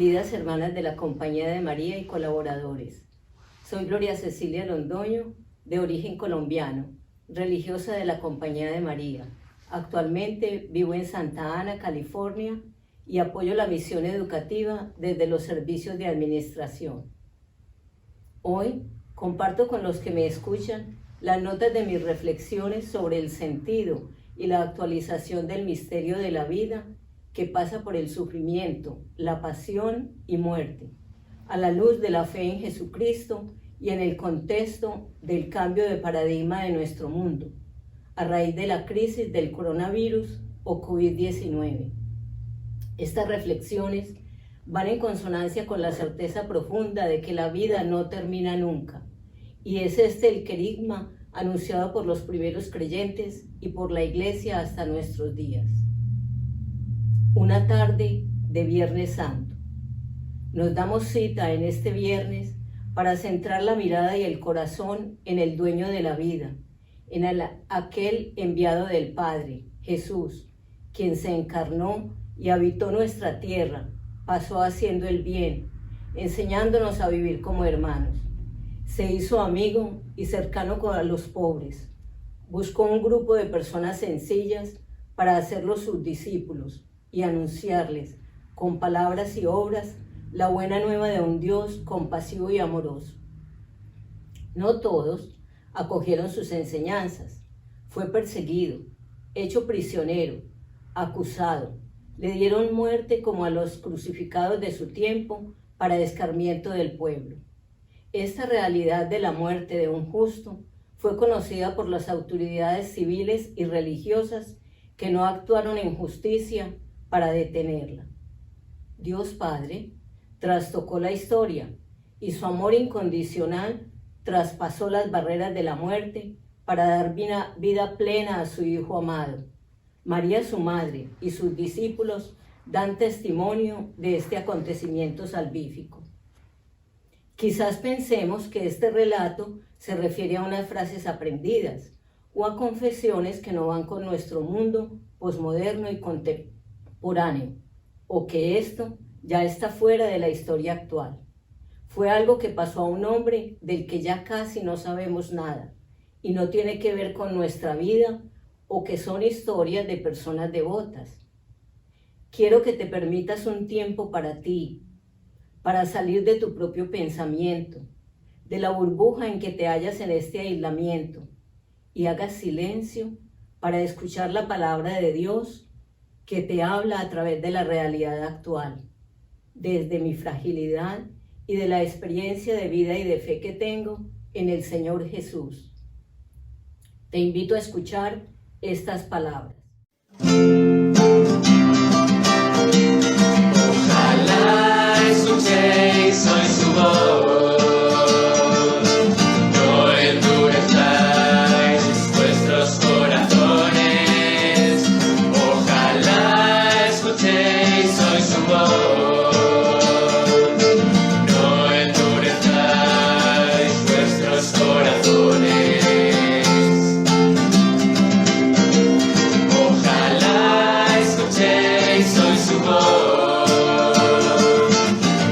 Queridas hermanas de la Compañía de María y colaboradores, soy Gloria Cecilia Londoño, de origen colombiano, religiosa de la Compañía de María. Actualmente vivo en Santa Ana, California, y apoyo la misión educativa desde los servicios de administración. Hoy comparto con los que me escuchan las notas de mis reflexiones sobre el sentido y la actualización del misterio de la vida que pasa por el sufrimiento, la pasión y muerte, a la luz de la fe en Jesucristo y en el contexto del cambio de paradigma de nuestro mundo, a raíz de la crisis del coronavirus o COVID-19. Estas reflexiones van en consonancia con la certeza profunda de que la vida no termina nunca, y es este el querigma anunciado por los primeros creyentes y por la Iglesia hasta nuestros días. Una tarde de Viernes Santo. Nos damos cita en este viernes para centrar la mirada y el corazón en el dueño de la vida, en aquel enviado del Padre, Jesús, quien se encarnó y habitó nuestra tierra, pasó haciendo el bien, enseñándonos a vivir como hermanos. Se hizo amigo y cercano con los pobres. Buscó un grupo de personas sencillas para hacerlos sus discípulos y anunciarles, con palabras y obras, la buena nueva de un Dios compasivo y amoroso. No todos acogieron sus enseñanzas. Fue perseguido, hecho prisionero, acusado. Le dieron muerte como a los crucificados de su tiempo para escarmiento del pueblo. Esta realidad de la muerte de un justo fue conocida por las autoridades civiles y religiosas que no actuaron en justicia para detenerla. Dios Padre trastocó la historia y su amor incondicional traspasó las barreras de la muerte para dar vida plena a su Hijo amado. María, su madre, y sus discípulos dan testimonio de este acontecimiento salvífico. Quizás pensemos que este relato se refiere a unas frases aprendidas o a confesiones que no van con nuestro mundo posmoderno y contemporáneo, o que esto ya está fuera de la historia actual. Fue algo que pasó a un hombre del que ya casi no sabemos nada y no tiene que ver con nuestra vida, o que son historias de personas devotas. Quiero que te permitas un tiempo para ti, para salir de tu propio pensamiento, de la burbuja en que te hallas en este aislamiento, y hagas silencio para escuchar la palabra de Dios que te habla a través de la realidad actual, desde mi fragilidad y de la experiencia de vida y de fe que tengo en el Señor Jesús. Te invito a escuchar estas palabras. Ojalá escuchéis hoy su voz, no endurezcáis vuestros corazones. Ojalá escuchéis hoy su voz, no endurezcáis vuestros corazones. Soy su voz,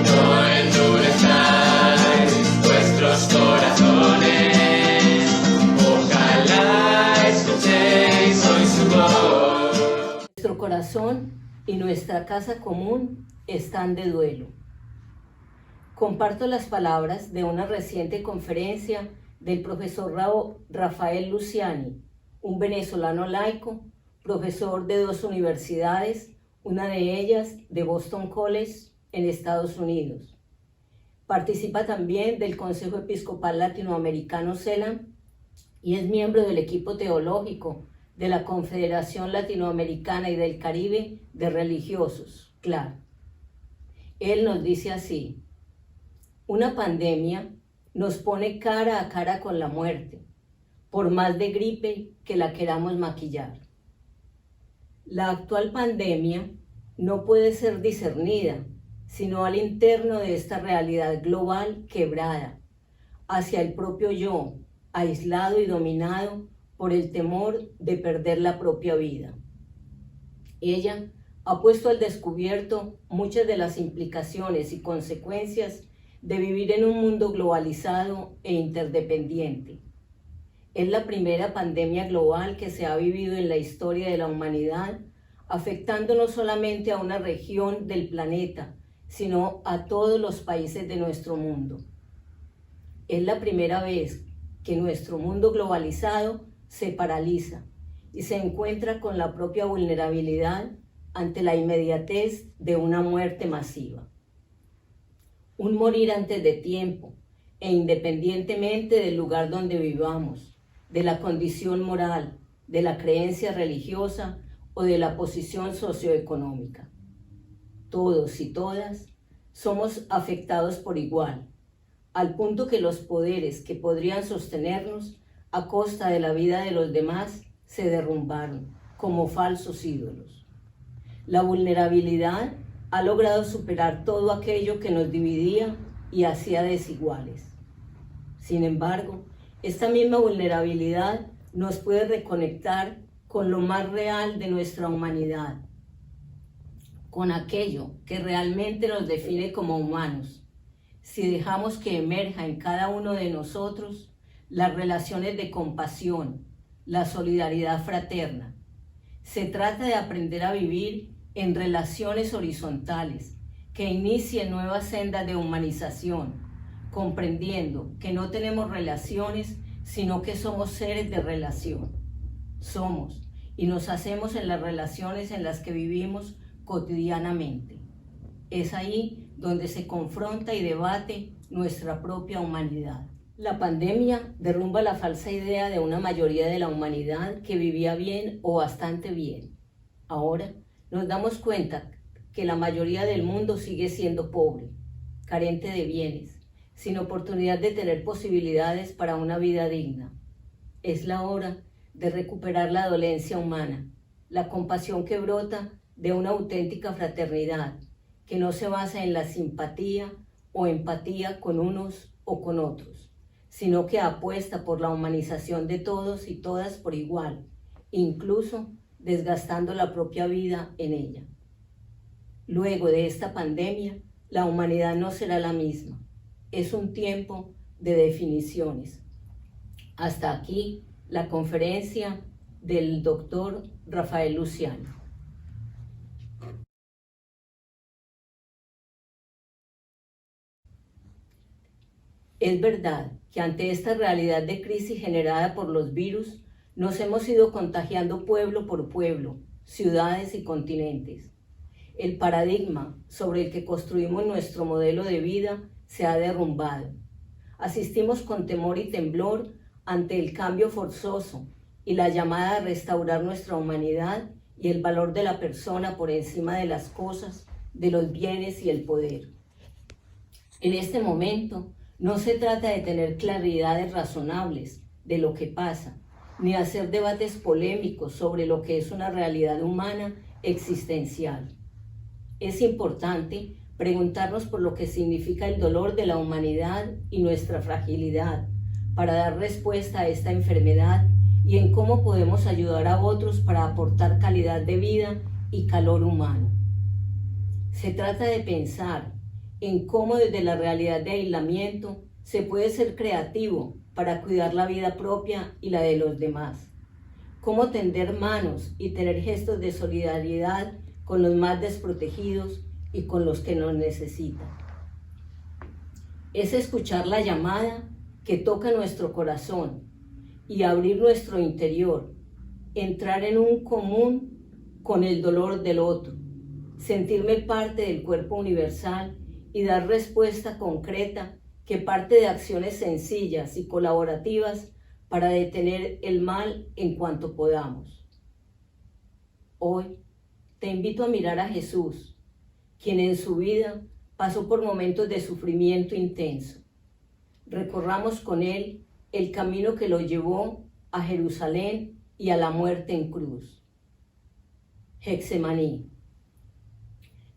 no endurezcáis vuestros corazones. Ojalá escuchéis hoy su voz. Nuestro corazón y nuestra casa común están de duelo. Comparto las palabras de una reciente conferencia del profesor Rafael Luciani, un venezolano laico, profesor de 2 universidades, una de ellas de Boston College en Estados Unidos. Participa también del Consejo Episcopal Latinoamericano CELAM y es miembro del equipo teológico de la Confederación Latinoamericana y del Caribe de Religiosos, CLAR. Él nos dice así: una pandemia nos pone cara a cara con la muerte, por más de gripe que la queramos maquillar. La actual pandemia no puede ser discernida, sino al interno de esta realidad global quebrada, hacia el propio yo, aislado y dominado por el temor de perder la propia vida. Ella ha puesto al descubierto muchas de las implicaciones y consecuencias de vivir en un mundo globalizado e interdependiente. Es la primera pandemia global que se ha vivido en la historia de la humanidad, afectando no solamente a una región del planeta, sino a todos los países de nuestro mundo. Es la primera vez que nuestro mundo globalizado se paraliza y se encuentra con la propia vulnerabilidad ante la inmediatez de una muerte masiva. Un morir antes de tiempo e independientemente del lugar donde vivamos, de la condición moral, de la creencia religiosa o de la posición socioeconómica. Todos y todas somos afectados por igual, al punto que los poderes que podrían sostenernos a costa de la vida de los demás se derrumbaron como falsos ídolos. La vulnerabilidad ha logrado superar todo aquello que nos dividía y hacía desiguales. Sin embargo, esta misma vulnerabilidad nos puede reconectar con lo más real de nuestra humanidad, con aquello que realmente nos define como humanos, si dejamos que emerja en cada uno de nosotros las relaciones de compasión, la solidaridad fraterna. Se trata de aprender a vivir en relaciones horizontales que inicien nuevas sendas de humanización, comprendiendo que no tenemos relaciones, sino que somos seres de relación. Somos y nos hacemos en las relaciones en las que vivimos cotidianamente. Es ahí donde se confronta y debate nuestra propia humanidad. La pandemia derrumba la falsa idea de una mayoría de la humanidad que vivía bien o bastante bien. Ahora nos damos cuenta que la mayoría del mundo sigue siendo pobre, carente de bienes, sin oportunidad de tener posibilidades para una vida digna. Es la hora de recuperar la dolencia humana, la compasión que brota de una auténtica fraternidad, que no se basa en la simpatía o empatía con unos o con otros, sino que apuesta por la humanización de todos y todas por igual, incluso desgastando la propia vida en ella. Luego de esta pandemia, la humanidad no será la misma. Es un tiempo de definiciones. Hasta aquí la conferencia del doctor Rafael Luciano. Es verdad que ante esta realidad de crisis generada por los virus, nos hemos ido contagiando pueblo por pueblo, ciudades y continentes. El paradigma sobre el que construimos nuestro modelo de vida se ha derrumbado. Asistimos con temor y temblor ante el cambio forzoso y la llamada a restaurar nuestra humanidad y el valor de la persona por encima de las cosas, de los bienes y el poder. En este momento, no se trata de tener claridades razonables de lo que pasa, ni hacer debates polémicos sobre lo que es una realidad humana existencial. Es importante preguntarnos por lo que significa el dolor de la humanidad y nuestra fragilidad, para dar respuesta a esta enfermedad y en cómo podemos ayudar a otros para aportar calidad de vida y calor humano. Se trata de pensar en cómo desde la realidad de aislamiento se puede ser creativo para cuidar la vida propia y la de los demás. Cómo tender manos y tener gestos de solidaridad con los más desprotegidos y con los que nos necesitan. Es escuchar la llamada que toca nuestro corazón y abrir nuestro interior, entrar en un común con el dolor del otro, sentirme parte del cuerpo universal y dar respuesta concreta que parte de acciones sencillas y colaborativas para detener el mal en cuanto podamos. Hoy te invito a mirar a Jesús, quien en su vida pasó por momentos de sufrimiento intenso. Recorramos con él el camino que lo llevó a Jerusalén y a la muerte en cruz. Getsemaní.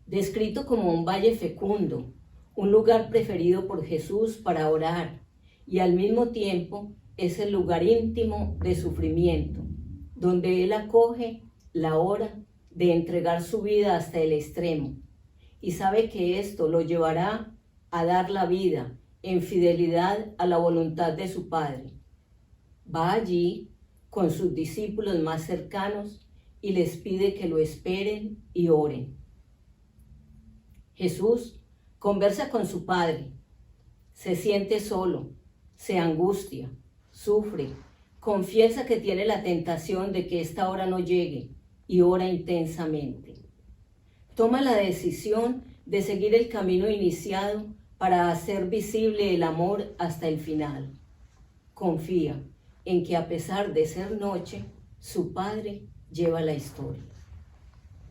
Descrito como un valle fecundo, un lugar preferido por Jesús para orar, y al mismo tiempo es el lugar íntimo de sufrimiento, donde Él acoge la hora de entregar su vida hasta el extremo, y sabe que esto lo llevará a dar la vida en fidelidad a la voluntad de su Padre. Va allí con sus discípulos más cercanos y les pide que lo esperen y oren. Jesús conversa con su Padre, se siente solo, se angustia, sufre, confiesa que tiene la tentación de que esta hora no llegue y ora intensamente. Toma la decisión de seguir el camino iniciado para hacer visible el amor hasta el final. Confía en que a pesar de ser noche, su Padre lleva la historia.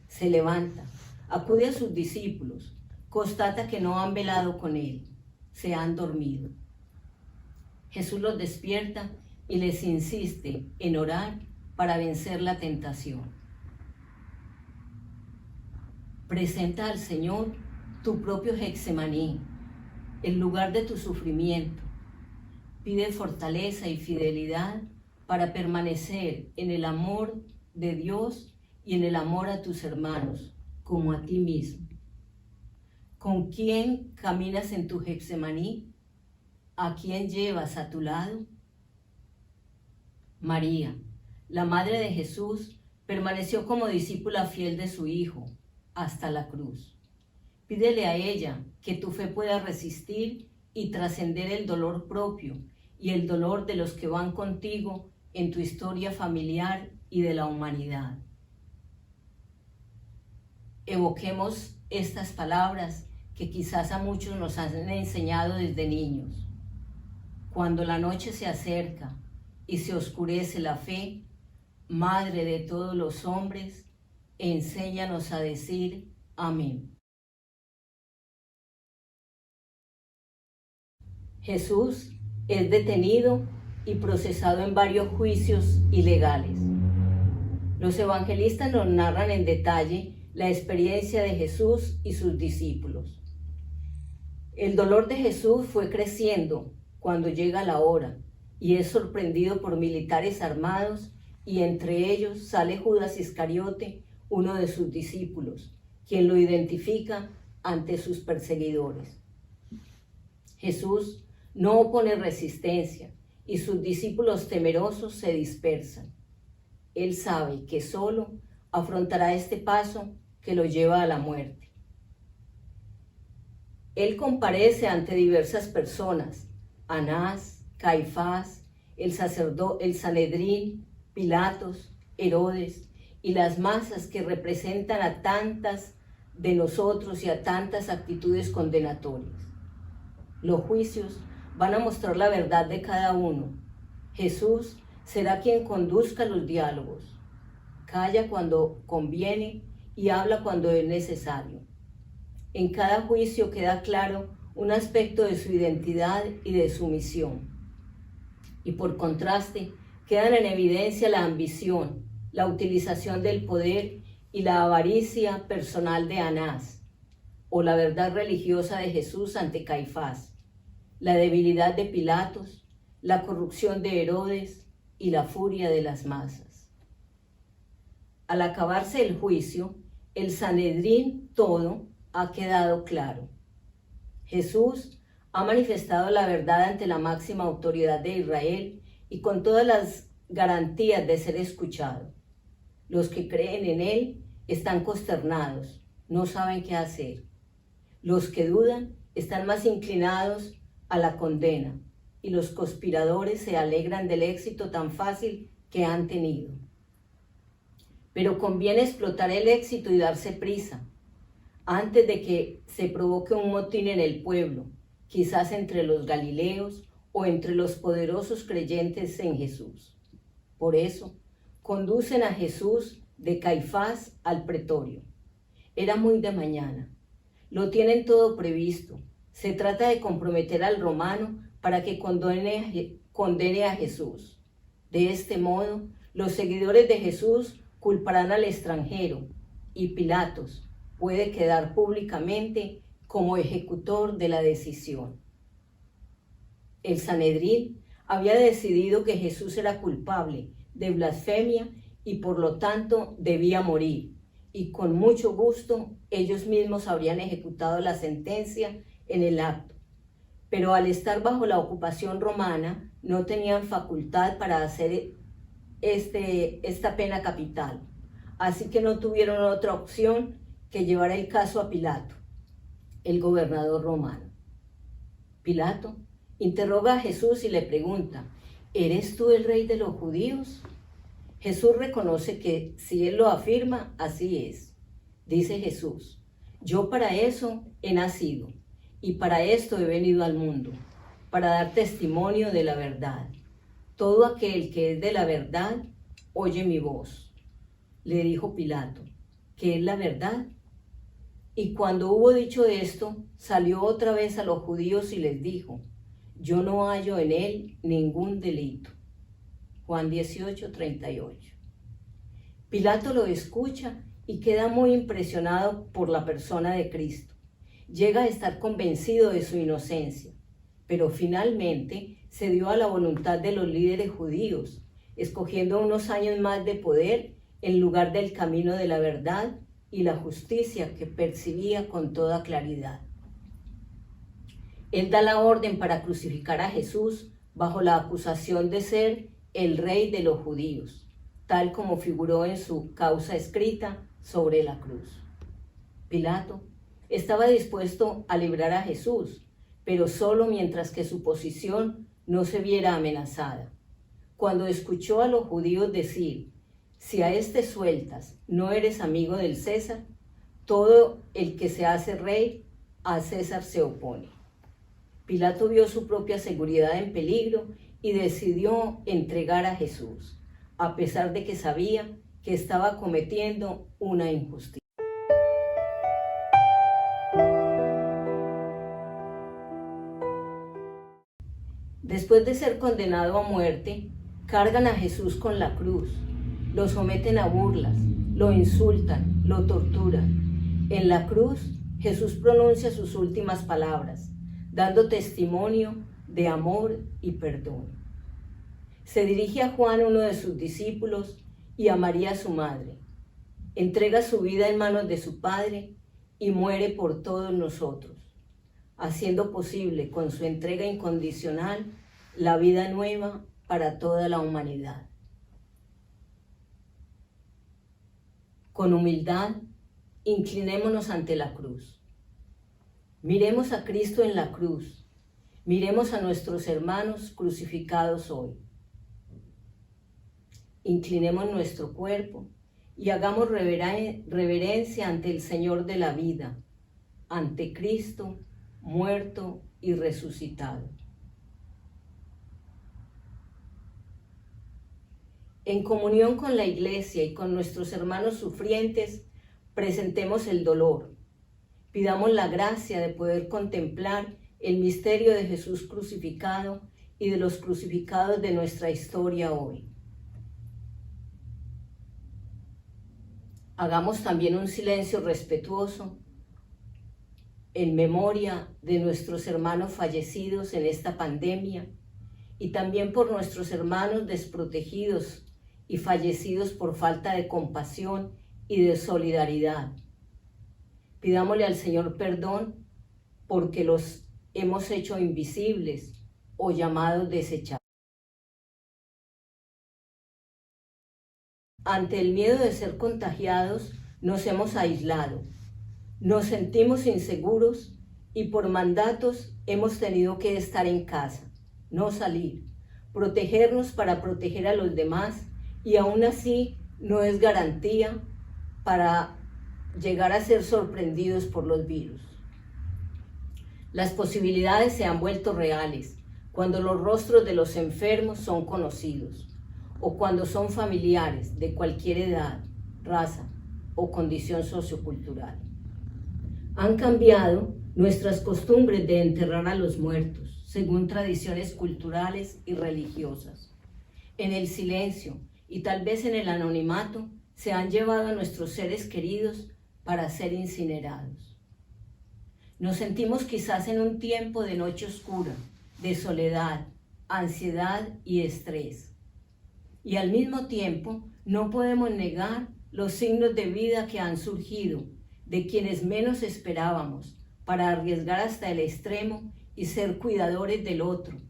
Se levanta, acude a sus discípulos, constata que no han velado con él, se han dormido. Jesús los despierta y les insiste en orar para vencer la tentación. Presenta al Señor tu propio Getsemaní, el lugar de tu sufrimiento. Pide fortaleza y fidelidad para permanecer en el amor de Dios y en el amor a tus hermanos, como a ti mismo. ¿Con quién caminas en tu Getsemaní? ¿A quién llevas a tu lado? María, la madre de Jesús, permaneció como discípula fiel de su Hijo hasta la cruz. Pídele a ella que tu fe pueda resistir y trascender el dolor propio y el dolor de los que van contigo en tu historia familiar y de la humanidad. Evoquemos estas palabras que quizás a muchos nos han enseñado desde niños. Cuando la noche se acerca y se oscurece la fe, Madre de todos los hombres, enséñanos a decir amén. Jesús es detenido y procesado en varios juicios ilegales. Los evangelistas nos narran en detalle la experiencia de Jesús y sus discípulos. El dolor de Jesús fue creciendo cuando llega la hora y es sorprendido por militares armados, y entre ellos sale Judas Iscariote, uno de sus discípulos, quien lo identifica ante sus perseguidores. Jesús no opone resistencia y sus discípulos temerosos se dispersan. Él sabe que solo afrontará este paso que lo lleva a la muerte. Él comparece ante diversas personas: Anás, Caifás, el Sanedrín, Pilatos, Herodes y las masas que representan a tantas de nosotros y a tantas actitudes condenatorias. Los juicios van a mostrar la verdad de cada uno. Jesús será quien conduzca los diálogos. Calla cuando conviene y habla cuando es necesario. En cada juicio queda claro un aspecto de su identidad y de su misión. Y por contraste, quedan en evidencia la ambición, la utilización del poder y la avaricia personal de Anás, o la verdad religiosa de Jesús ante Caifás, la debilidad de Pilatos, la corrupción de Herodes y la furia de las masas. Al acabarse el juicio, el Sanedrín todo ha quedado claro. Jesús ha manifestado la verdad ante la máxima autoridad de Israel y con todas las garantías de ser escuchado. Los que creen en él están consternados, no saben qué hacer. Los que dudan están más inclinados a la condena, y los conspiradores se alegran del éxito tan fácil que han tenido. Pero conviene explotar el éxito y darse prisa, antes de que se provoque un motín en el pueblo, quizás entre los galileos o entre los poderosos creyentes en Jesús. Por eso, conducen a Jesús de Caifás al pretorio. Era muy de mañana. Lo tienen todo previsto. Se trata de comprometer al romano para que condene a Jesús. De este modo, los seguidores de Jesús culparán al extranjero y Pilatos puede quedar públicamente como ejecutor de la decisión. El Sanedrín había decidido que Jesús era culpable de blasfemia y por lo tanto debía morir, y con mucho gusto ellos mismos habrían ejecutado la sentencia en el acto, pero al estar bajo la ocupación romana no tenían facultad para hacer esta pena capital, así que no tuvieron otra opción que llevar el caso a Pilato, el gobernador romano. Pilato interroga a Jesús y le pregunta: ¿eres tú el rey de los judíos? Jesús reconoce que si él lo afirma, así es. Dice Jesús: yo para eso he nacido y para esto he venido al mundo, para dar testimonio de la verdad. Todo aquel que es de la verdad oye mi voz. Le dijo Pilato: ¿qué es la verdad? Y cuando hubo dicho esto, salió otra vez a los judíos y les dijo: yo no hallo en él ningún delito. Juan 18:38. Pilato lo escucha y queda muy impresionado por la persona de Cristo. Llega a estar convencido de su inocencia, pero finalmente se dio a la voluntad de los líderes judíos, escogiendo unos años más de poder en lugar del camino de la verdad y la justicia que percibía con toda claridad. Él da la orden para crucificar a Jesús bajo la acusación de ser el rey de los judíos, tal como figuró en su causa escrita sobre la cruz. Pilato estaba dispuesto a librar a Jesús, pero solo mientras que su posición no se viera amenazada. Cuando escuchó a los judíos decir: si a este sueltas, no eres amigo del César, todo el que se hace rey, a César se opone. Pilato vio su propia seguridad en peligro y decidió entregar a Jesús, a pesar de que sabía que estaba cometiendo una injusticia. Después de ser condenado a muerte, cargan a Jesús con la cruz, lo someten a burlas, lo insultan, lo torturan. En la cruz, Jesús pronuncia sus últimas palabras, dando testimonio de amor y perdón. Se dirige a Juan, uno de sus discípulos, y a María, su madre. Entrega su vida en manos de su Padre y muere por todos nosotros, haciendo posible con su entrega incondicional la vida nueva para toda la humanidad. Con humildad, inclinémonos ante la cruz. Miremos a Cristo en la cruz. Miremos a nuestros hermanos crucificados hoy. Inclinemos nuestro cuerpo y hagamos reverencia ante el Señor de la vida, ante Cristo, muerto y resucitado. En comunión con la Iglesia y con nuestros hermanos sufrientes, presentemos el dolor. Pidamos la gracia de poder contemplar el misterio de Jesús crucificado y de los crucificados de nuestra historia hoy. Hagamos también un silencio respetuoso en memoria de nuestros hermanos fallecidos en esta pandemia y también por nuestros hermanos desprotegidos y fallecidos por falta de compasión y de solidaridad. Pidámosle al Señor perdón porque los hemos hecho invisibles o llamados desechados. Ante el miedo de ser contagiados, nos hemos aislado, nos sentimos inseguros y por mandatos hemos tenido que estar en casa, no salir, protegernos para proteger a los demás y aún así no es garantía para llegar a ser sorprendidos por los virus. Las posibilidades se han vuelto reales cuando los rostros de los enfermos son conocidos o cuando son familiares de cualquier edad, raza o condición sociocultural. Han cambiado nuestras costumbres de enterrar a los muertos, según tradiciones culturales y religiosas. En el silencio y tal vez en el anonimato se han llevado a nuestros seres queridos para ser incinerados. Nos sentimos quizás en un tiempo de noche oscura, de soledad, ansiedad y estrés. Y al mismo tiempo no podemos negar los signos de vida que han surgido de quienes menos esperábamos para arriesgar hasta el extremo y ser cuidadores del otro,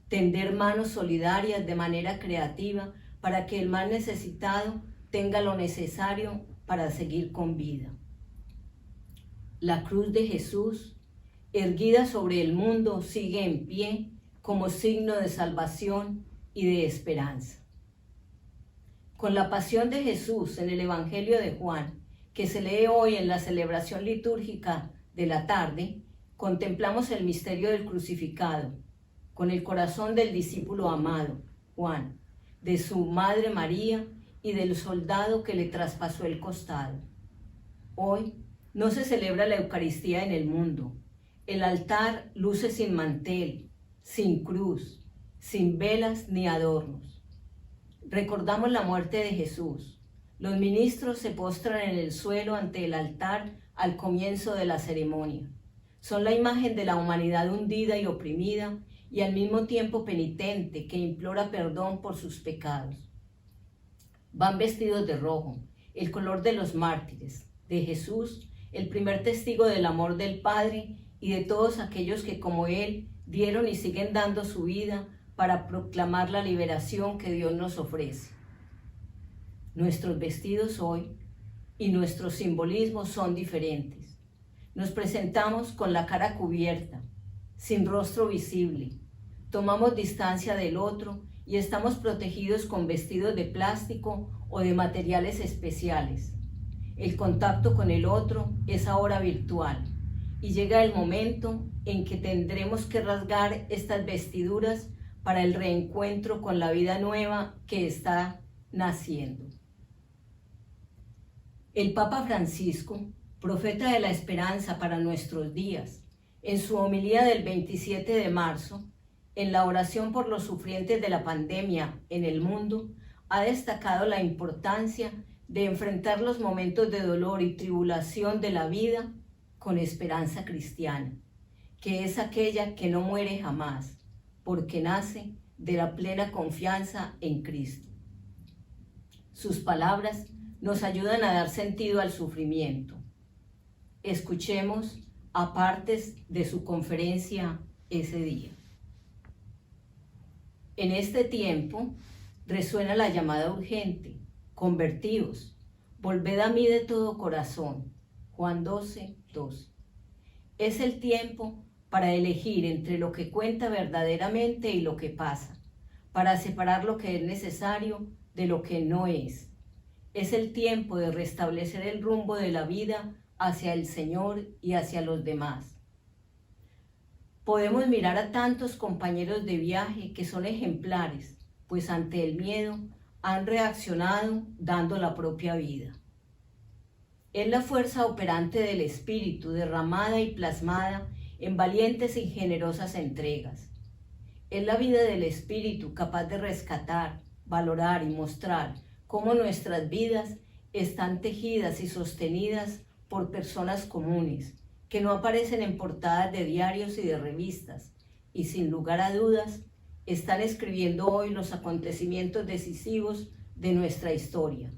tender manos solidarias de manera creativa para que el más necesitado tenga lo necesario para seguir con vida. La cruz de Jesús, erguida sobre el mundo, sigue en pie como signo de salvación y de esperanza. Con la pasión de Jesús en el Evangelio de Juan, que se lee hoy en la celebración litúrgica de la tarde, contemplamos el misterio del crucificado, con el corazón del discípulo amado, Juan, de su madre María y del soldado que le traspasó el costado. Hoy no se celebra la Eucaristía en el mundo. El altar luce sin mantel, sin cruz, sin velas ni adornos. Recordamos la muerte de Jesús. Los ministros se postran en el suelo ante el altar al comienzo de la ceremonia. Son la imagen de la humanidad hundida y oprimida y al mismo tiempo penitente que implora perdón por sus pecados. Van vestidos de rojo, el color de los mártires, de Jesús, el primer testigo del amor del Padre y de todos aquellos que como Él dieron y siguen dando su vida para proclamar la liberación que Dios nos ofrece. Nuestros vestidos hoy y nuestros simbolismos son diferentes. Nos presentamos con la cara cubierta, sin rostro visible. Tomamos distancia del otro y estamos protegidos con vestidos de plástico o de materiales especiales. El contacto con el otro es ahora virtual y llega el momento en que tendremos que rasgar estas vestiduras para el reencuentro con la vida nueva que está naciendo. El Papa Francisco, profeta de la esperanza para nuestros días, en su homilía del 27 de marzo, en la oración por los sufrientes de la pandemia en el mundo, ha destacado la importancia de enfrentar los momentos de dolor y tribulación de la vida con esperanza cristiana, que es aquella que no muere jamás, porque nace de la plena confianza en Cristo. Sus palabras nos ayudan a dar sentido al sufrimiento. Escuchemos a partes de su conferencia ese día. En este tiempo resuena la llamada urgente: convertíos, volved a mí de todo corazón. Juan 12, 12. Es el tiempo para elegir entre lo que cuenta verdaderamente y lo que pasa, para separar lo que es necesario de lo que no es. Es el tiempo de restablecer el rumbo de la vida hacia el Señor y hacia los demás. Podemos mirar a tantos compañeros de viaje que son ejemplares, pues ante el miedo han reaccionado dando la propia vida. Es la fuerza operante del Espíritu derramada y plasmada en valientes y generosas entregas. Es la vida del Espíritu capaz de rescatar, valorar y mostrar cómo nuestras vidas están tejidas y sostenidas por personas comunes, que no aparecen en portadas de diarios y de revistas, y sin lugar a dudas, están escribiendo hoy los acontecimientos decisivos de nuestra historia.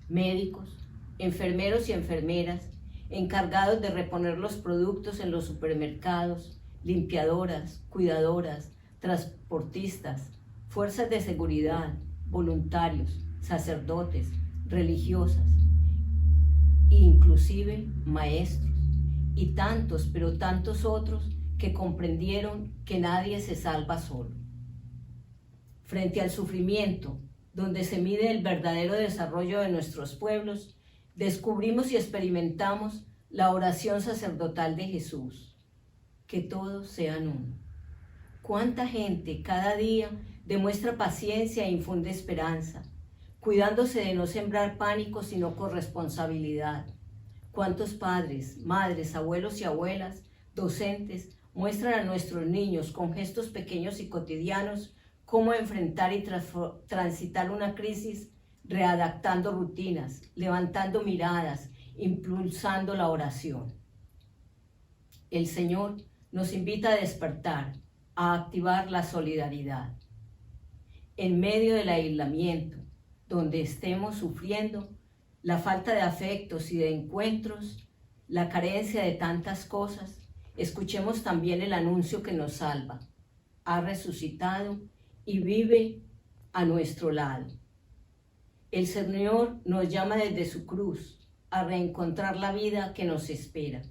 Médicos, enfermeros y enfermeras, encargados de reponer los productos en los supermercados, limpiadoras, cuidadoras, transportistas, fuerzas de seguridad, voluntarios, sacerdotes, religiosas, inclusive maestros, y tantos, pero tantos otros que comprendieron que nadie se salva solo. Frente al sufrimiento, donde se mide el verdadero desarrollo de nuestros pueblos, descubrimos y experimentamos la oración sacerdotal de Jesús: que todos sean uno. Cuánta gente cada día demuestra paciencia e infunde esperanza, cuidándose de no sembrar pánico sino corresponsabilidad. Cuántos padres, madres, abuelos y abuelas, docentes, muestran a nuestros niños con gestos pequeños y cotidianos cómo enfrentar y transitar una crisis, readaptando rutinas, levantando miradas, impulsando la oración. El Señor nos invita a despertar, a activar la solidaridad. En medio del aislamiento, donde estemos sufriendo, la falta de afectos y de encuentros, la carencia de tantas cosas, escuchemos también el anuncio que nos salva. Ha resucitado y vive a nuestro lado. El Señor nos llama desde su cruz a reencontrar la vida que nos espera.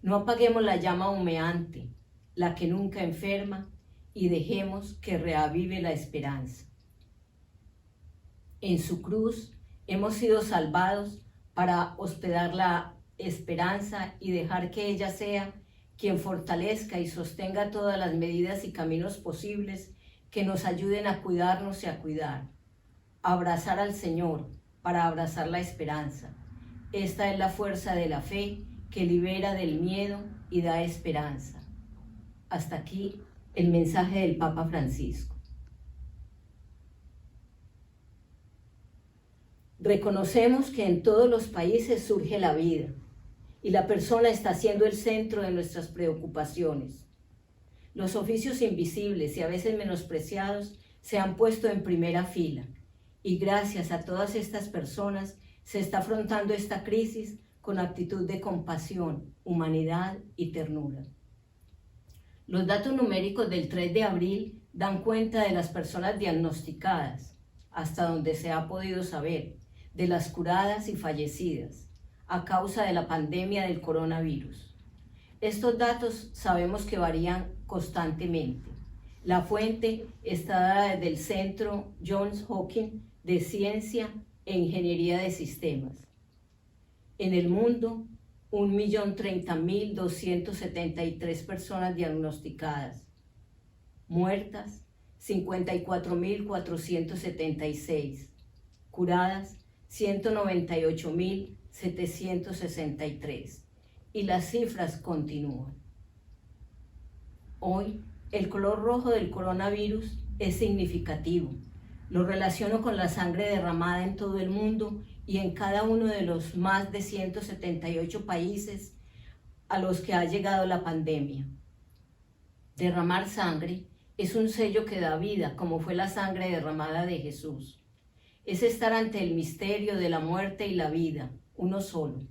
No apaguemos la llama humeante, la que nunca enferma, y dejemos que reavive la esperanza. En su cruz hemos sido salvados para hospedar la esperanza y dejar que ella sea quien fortalezca y sostenga todas las medidas y caminos posibles que nos ayuden a cuidarnos y a cuidar. Abrazar al Señor para abrazar la esperanza. Esta es la fuerza de la fe que libera del miedo y da esperanza. Hasta aquí el mensaje del Papa Francisco. Reconocemos que en todos los países surge la vida y la persona está siendo el centro de nuestras preocupaciones. Los oficios invisibles y a veces menospreciados se han puesto en primera fila y gracias a todas estas personas se está afrontando esta crisis con actitud de compasión, humanidad y ternura. Los datos numéricos del 3 de abril dan cuenta de las personas diagnosticadas, hasta donde se ha podido saber, de las curadas y fallecidas, a causa de la pandemia del coronavirus. Estos datos sabemos que varían constantemente. La fuente está dada desde el Centro Johns Hopkins de Ciencia e Ingeniería de Sistemas. En el mundo, 1.030.273 personas diagnosticadas, muertas 54.476, curadas 198.763 y las cifras continúan. Hoy, el color rojo del coronavirus es significativo. Lo relaciono con la sangre derramada en todo el mundo y en cada uno de los más de 178 países a los que ha llegado la pandemia. Derramar sangre es un sello que da vida, como fue la sangre derramada de Jesús. Es estar ante el misterio de la muerte y la vida, uno solo.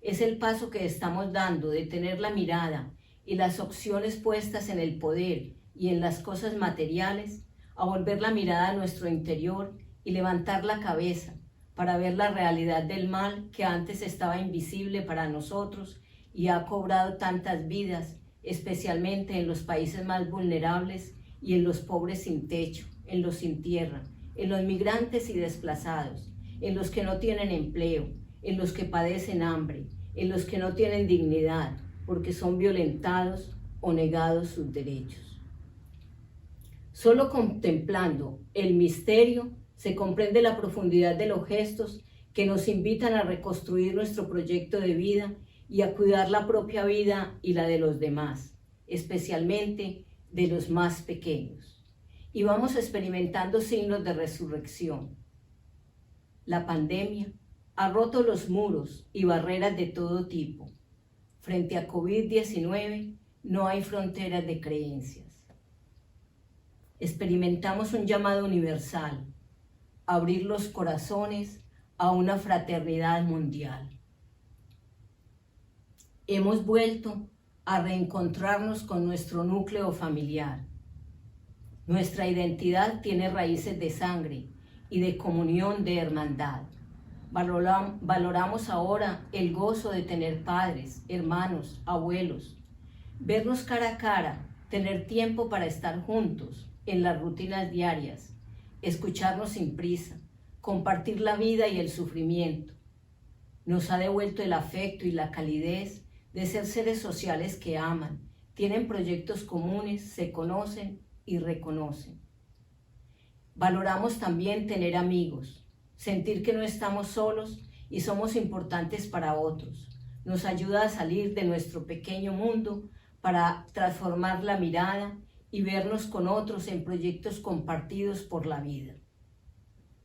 Es el paso que estamos dando de tener la mirada y las opciones puestas en el poder y en las cosas materiales, a volver la mirada a nuestro interior y levantar la cabeza para ver la realidad del mal que antes estaba invisible para nosotros y ha cobrado tantas vidas, especialmente en los países más vulnerables y en los pobres sin techo, en los sin tierra, en los migrantes y desplazados, en los que no tienen empleo, en los que padecen hambre, en los que no tienen dignidad porque son violentados o negados sus derechos. Solo contemplando el misterio se comprende la profundidad de los gestos que nos invitan a reconstruir nuestro proyecto de vida y a cuidar la propia vida y la de los demás, especialmente de los más pequeños. Y vamos experimentando signos de resurrección. La pandemia ha roto los muros y barreras de todo tipo. Frente a COVID-19 no hay fronteras de creencias. Experimentamos un llamado universal, abrir los corazones a una fraternidad mundial. Hemos vuelto a reencontrarnos con nuestro núcleo familiar. Nuestra identidad tiene raíces de sangre y de comunión de hermandad. Valoramos ahora el gozo de tener padres, hermanos, abuelos, vernos cara a cara, tener tiempo para estar juntos en las rutinas diarias, escucharnos sin prisa, compartir la vida y el sufrimiento. Nos ha devuelto el afecto y la calidez de ser seres sociales que aman, tienen proyectos comunes, se conocen y reconocen. Valoramos también tener amigos, sentir que no estamos solos y somos importantes para otros. Nos ayuda a salir de nuestro pequeño mundo para transformar la mirada y vernos con otros en proyectos compartidos por la vida.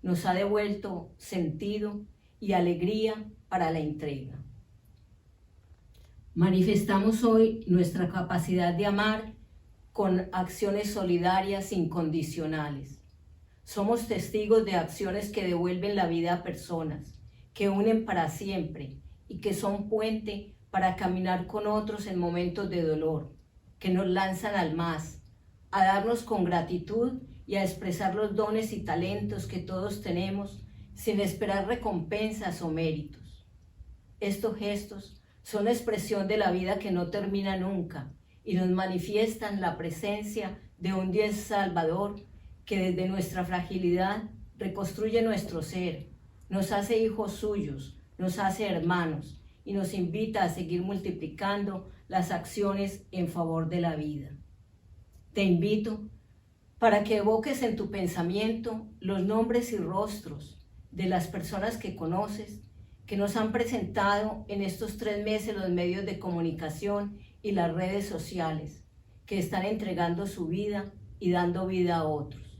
Nos ha devuelto sentido y alegría para la entrega. Manifestamos hoy nuestra capacidad de amar con acciones solidarias incondicionales. Somos testigos de acciones que devuelven la vida a personas, que unen para siempre y que son puente para caminar con otros en momentos de dolor, que nos lanzan al más, a darnos con gratitud y a expresar los dones y talentos que todos tenemos sin esperar recompensas o méritos. Estos gestos son la expresión de la vida que no termina nunca y nos manifiestan la presencia de un Dios Salvador que desde nuestra fragilidad reconstruye nuestro ser, nos hace hijos suyos, nos hace hermanos y nos invita a seguir multiplicando las acciones en favor de la vida. Te invito para que evoques en tu pensamiento los nombres y rostros de las personas que conoces, que nos han presentado en estos 3 meses los medios de comunicación y las redes sociales, que están entregando su vida y dando vida a otros.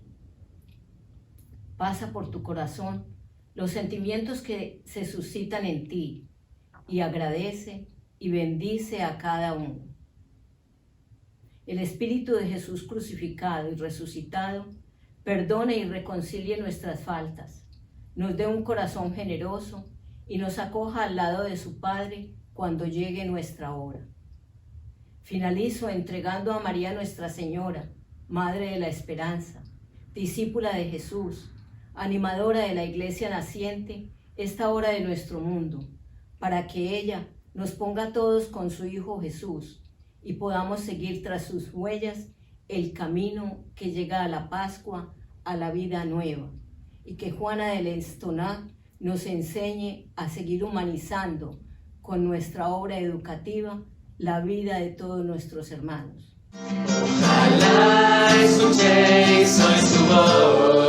Pasa por tu corazón los sentimientos que se suscitan en ti y agradece y bendice a cada uno. El Espíritu de Jesús crucificado y resucitado perdone y reconcilie nuestras faltas, nos dé un corazón generoso y nos acoja al lado de su Padre cuando llegue nuestra hora. Finalizo entregando a María Nuestra Señora, Madre de la Esperanza, discípula de Jesús, animadora de la Iglesia naciente, esta hora de nuestro mundo, para que ella nos ponga a todos con su Hijo Jesús y podamos seguir tras sus huellas el camino que llega a la Pascua, a la vida nueva, y que Juana del Estonac nos enseñe a seguir humanizando con nuestra obra educativa la vida de todos nuestros hermanos. Ojalá escuchéis hoy su voz.